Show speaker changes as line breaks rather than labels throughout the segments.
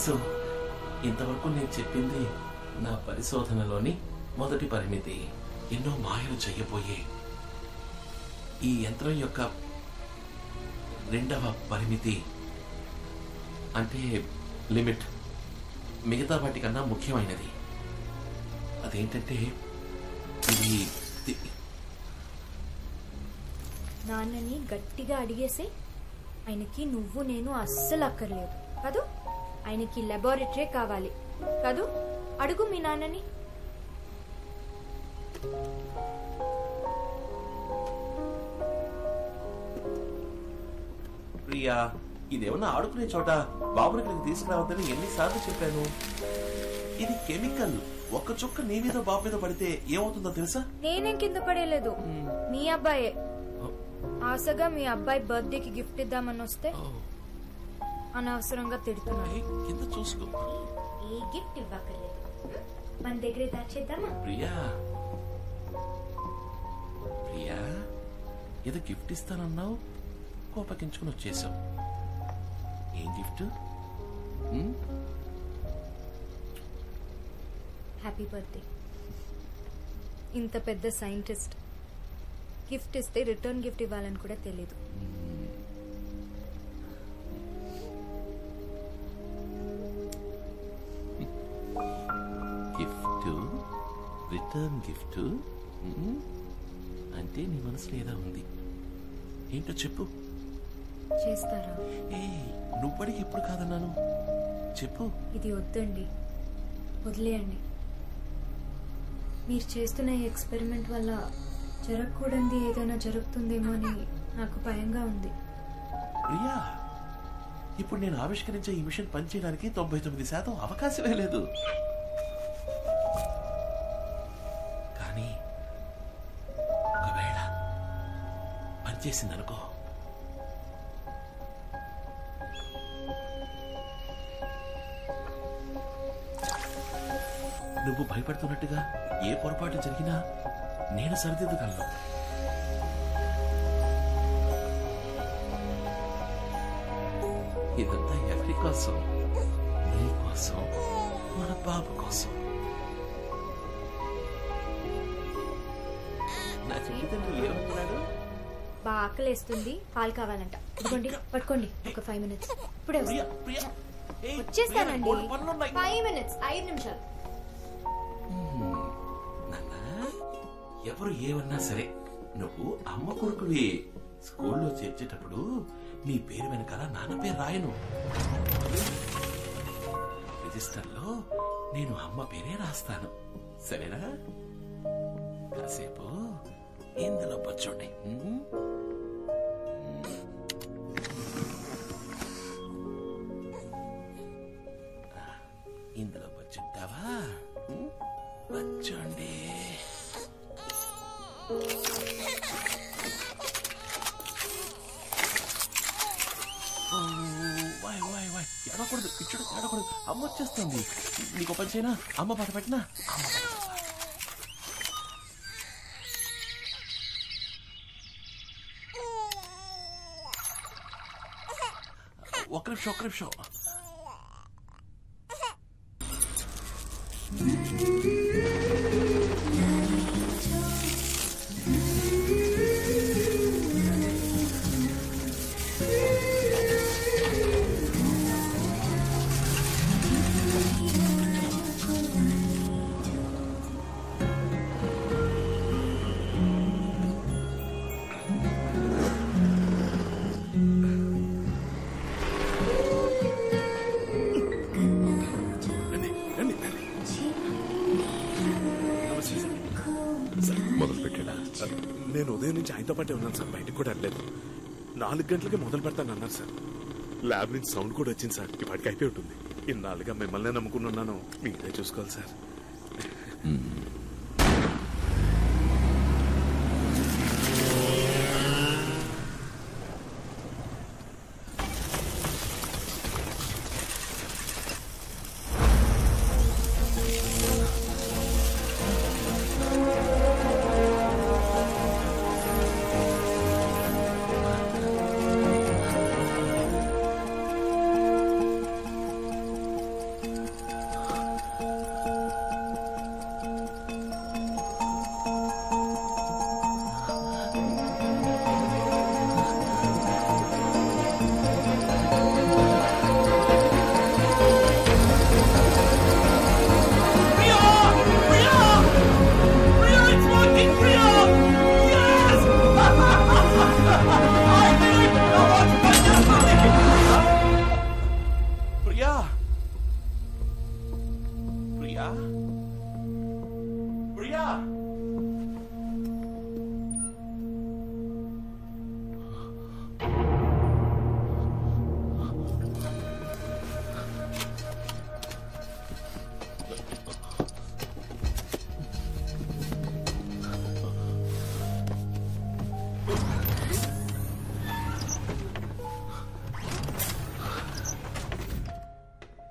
తెలుసు. ఇంతవరకు నేను చెప్పింది నా పరిశోధనలోని మొదటి పరిమితి. ఎన్నో మాయలు చెయ్యబోయే ఈ యంత్రం యొక్క రెండవ పరిమితి అంటే లిమిట్ మిగతా వాటికన్నా ముఖ్యమైనది. అదేంటంటే ఇది
నాన్నని గట్టిగా అడిగేసి ఆయనకి నువ్వు నేను అస్సలు అక్కర్లేదు కదూ. ఆయనకి లాబొరేటరీ కావాలి కదూ. అడుగు మీ నాన్నని.
ప్రియా, ఇదేమన్నా ఆడుకునే చోట బాబుని ఇక్కడికి తీసుకురావద్దని ఎన్నిసార్లు చెప్పాను. ఇది కెమికల్. ఒక్క చుక్క నీ మీద బాబు మీద పడితే ఏమవుతుందో తెలుసా?
నేనేం కింద పడేలేదు, మీ అబ్బాయే. ఆశగా మీ అబ్బాయి బర్త్డేకి గిఫ్ట్ ఇద్దామని వస్తే అనవసరంగా తిడుతున్నాడు.
కింద చూసుకో.
ఏ గిఫ్ట్ ఇవ్వక్కర్లేదు, మన దగ్గరే దాచేద్దామా?
ప్రియా ప్రియా, ఏదో గిఫ్ట్ ఇస్తానన్నావు, కోపగించుకుని వచ్చేసావు. ఏం గిఫ్ట్?
Happy birthday. ఇంత పెద్ద సైంటిస్ట్ గిఫ్ట్ ఇస్తే రిటర్న్ గిఫ్ట్ ఇవ్వాలని కూడా తెలీదు.
గిఫ్ట్, రిటర్న్ గిఫ్ట్ అంటే నీ మనసులో ఏదో ఉంది. ఏంటో చెప్పు.
చేస్తారా?
నువ్వడికి ఎప్పుడు కాదన్నాను, చెప్పు.
ఇది వద్దండి, వదిలేయండి. మీరు చేస్తున్న ఈ ఎక్స్పెరిమెంట్ వల్ల జరగకూడదు ఏదైనా జరుగుతుందేమో అని నాకు భయంగా ఉంది.
ప్రియా, ఇప్పుడు నేను ఆవిష్కరించే ఈ మిషన్ పనిచేయడానికి 99% అవకాశమే లేదు. కానీ ఒకవేళ పనిచేసిందనుకో, నువ్వు భయపడుతున్నట్టుగా ఏ పొరపాటు జరిగినా నేను సరిదిద్దగలను. ఇదంతా ఎవరి కోసం? నీ కోసం, మన బాబు కోసం. నా చిట్టితండ్రి ఏమంటున్నాడు?
బాగా ఆకలేస్తుంది, పాలు కావాలంట. ఇదిగోండి, పట్టుకోండి. ఒక 5 minutes. ఇప్పుడే వచ్చేస్తానండి. 5 minutes, 5 నిమిషాలు.
ఎవరు ఏమన్నా సరే, నువ్వు అమ్మ కొడుకువి. స్కూల్లో చేర్చేటప్పుడు నీ పేరు వెనకాల నాన్న పేరు రాయను. రిజిస్టర్లో నేను అమ్మ పేరే రాస్తాను. సరేనా? కాసేపు ఇందులో పచ్చోండి. ఇందులో పచ్చుంటావా? పచ్చోండి. ఏడకూడదు, పిచ్చుడు ఏడకూడదు. అమ్మ వచ్చేస్తుంది. నీకు పని చేయనా? అమ్మ పాట పెట్టినా? ఒక్క నిమిషం, ఒక్క నిమిషం.
నేను ఉదయం నుంచి ఆయనతో పాటే ఉన్నాను సార్, బయటకు కూడా వెళ్ళలేదు. 4 గంటలకి మొదలు పెడతాను అన్నారు సార్. ల్యాబ్ నుంచి సౌండ్ కూడా వచ్చింది సార్. ఇప్పటికి అయిపోయి ఉంటుంది. ఇన్నాళ్ళుగా మిమ్మల్నే నమ్ముకున్నాను, మీరే చూసుకోవాలి సార్.
ప్రియా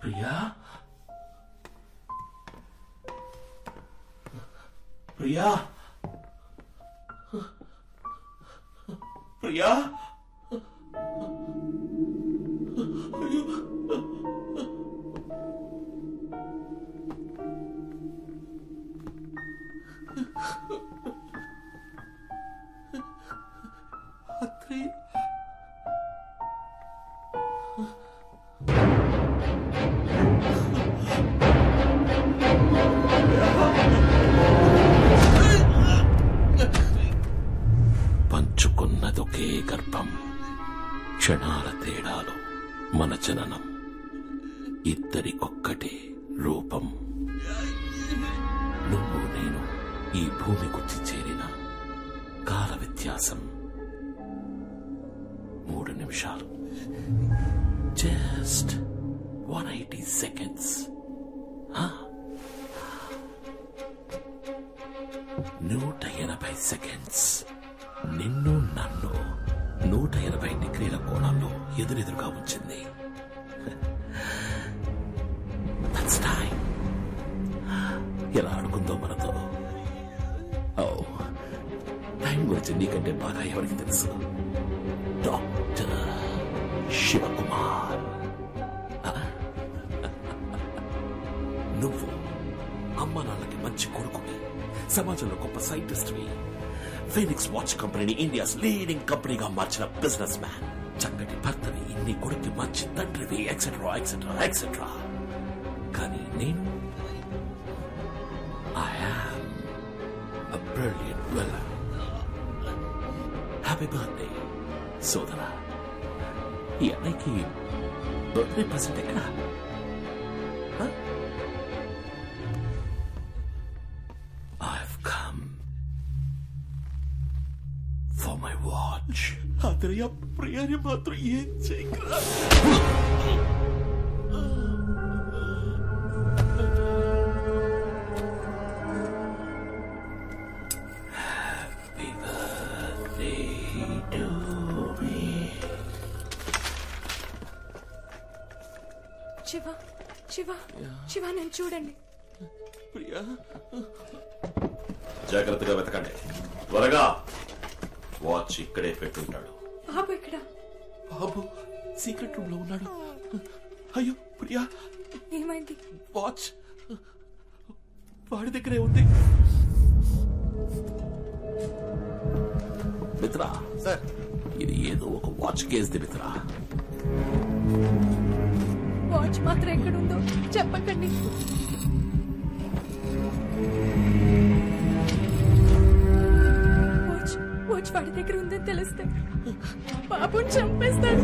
ప్రియా ప్రియా ప్రియా అత్రి
పంచుకున్నదొకే గర్భం, క్షణాల తేడాలు మన జననం, ఇద్దరికొక్కటే రూపం. నువ్వు నేను ఈ భూమి గుర్చి చేరిన కాల వ్యత్యాసం 3 నిమిషాలు. Just 180 seconds. 180 సెకండ్స్. నిన్ను నన్ను 180 డిగ్రీల కోణంలో ఎదురెదురుగా ఉంచింది. That's time. ఎలా ఆడుకుందో మనతో. టైం గురించి నీకంటే బాగా ఎవరికి తెలుసు? డాక్టర్ శివకుమార్. నువ్వు అమ్మ నాన్నకి మంచి కొడుకుని, సమాజంలో గొప్ప సైంటిస్ట్వి, ఫీనిక్స్ వాచ్ కంపెనీని ఇండియాస్ లీడింగ్ కంపెనీగా మార్చిన బిజినెస్ మ్యాన్, చక్కటి భర్తవి, నీ కొడుక్కి మంచి తండ్రివి, ఎక్సెట్రా ఎక్సెట్రా ఎక్సెట్రా. కానీ నేను I am a brilliant villain. Happy birthday, సోదరా. ఈ అన్నయ్యకి బర్త్డే ప్రెసెంట్ ఎక్కడా? I've come for my watch.
అతయ్య ప్రియాని మాత్రం ఏం చేయగలరా?
శివ శివ శివ, నేను చూడండి.
ప్రియా
జాగ్రత్తగా వెతకండి, త్వరగా. వాచ్ ఇక్కడే పెట్టుంటాడు.
బాబు ఇక్కడ.
బాబు సీక్రెట్ రూమ్ లో ఉన్నాడు. అయ్యో ప్రియా,
ఏమైంది?
వాచ్ వాడి దగ్గరే ఉంది.
మిత్రా,
సార్,
ఇది ఏదో ఒక watch case the Mitra.
Watch మాత్రం ఎక్కడుందో చెప్పకండి. వాచ్ వాడి దగ్గర ఉందని తెలిస్తే బాబుని చంపేస్తాడు.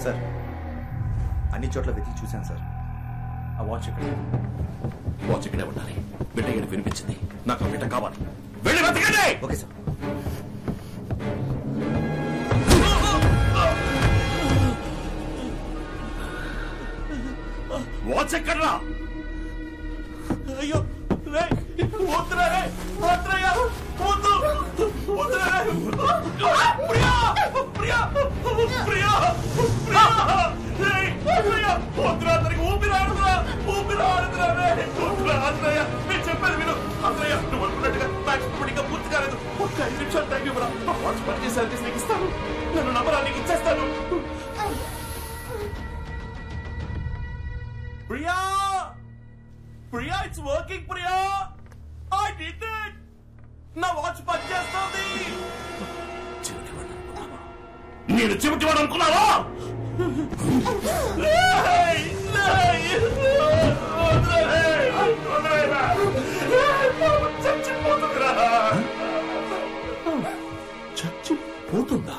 సార్, అన్ని చోట్ల వెతికి చూశాను సార్. ఆ వాచ్ ఇక్కడ.
వాచ్ ఇక్కడే ఉండాలి. బిడ్డ ఏడు వినిపించింది. నాకు ఆ బిడ్డ కావాలి. వెళ్ళి వెతకండి.
Okay sir.
వాచ్ ఎక్కడ్రా?
అయ్యో వద్దురా, వద్దురయ్యా, వద్దు, వద్దురా. ప్రియా ప్రియా ప్రియా ప్రియా ప్రియా, వద్దురా, అతనికి ఊపిరాడుతురా, ఊపిరాడుతురా. వద్దురా అన్నయ్య, నేను చెప్పాను విను. అన్నయ్య, నువ్వు అనుకున్నట్టుగా మ్యాచ్ ఇంకా పూర్తి కాలేదు. ఒక్క 5 నిమిషాలు టైం ఇవ్వరా. ఆ వాచ్ పనిచేసేది నీకు ఇస్తాను. నన్ను నమ్మరా, నీకు ఇచ్చేస్తాను. Priya Priya, it's working, Priya. I did it. నా వాచ్ పనిచేస్తుంది.
నేను చెవిటివాడు అనుకున్నావా? చచ్చిపోతుందా?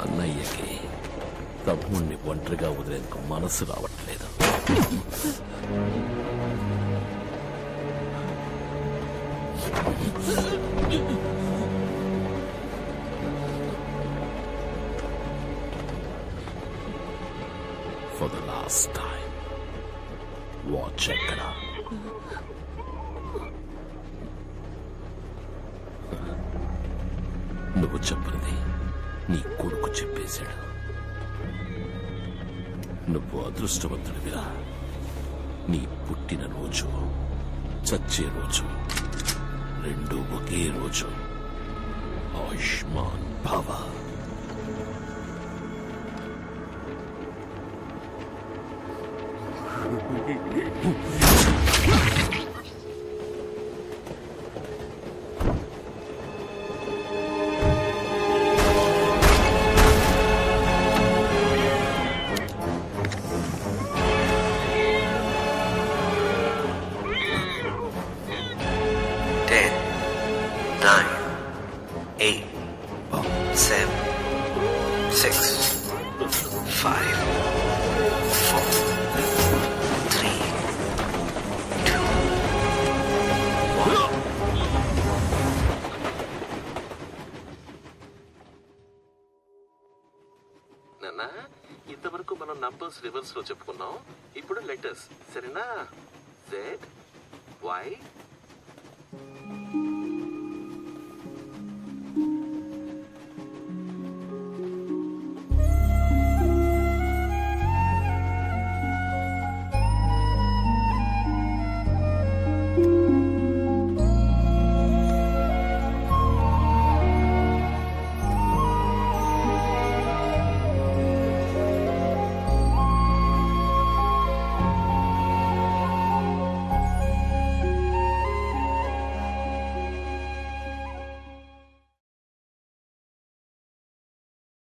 అన్నయ్యకి తమ్ముణ్ణి ఒంటరిగా వదిలేందుకు మనసు రావట్లేదు. For the last time. Watch ఎక్కడ? నువ్వు చెప్పనిది నీ కొడుకు చెప్పేశాడు. నువ్వు అదృష్టవంతుడివిరా. నీ పుట్టిన రోజు, చచ్చే రోజు రెండు ఒకే రోజు. ఆయుష్మాన్ భవ.
ఇంతవరకు మనం నంబర్స్ రివర్స్ లో చెప్పుకున్నాం. ఇప్పుడు లెటర్స్. సరేనా? Z Y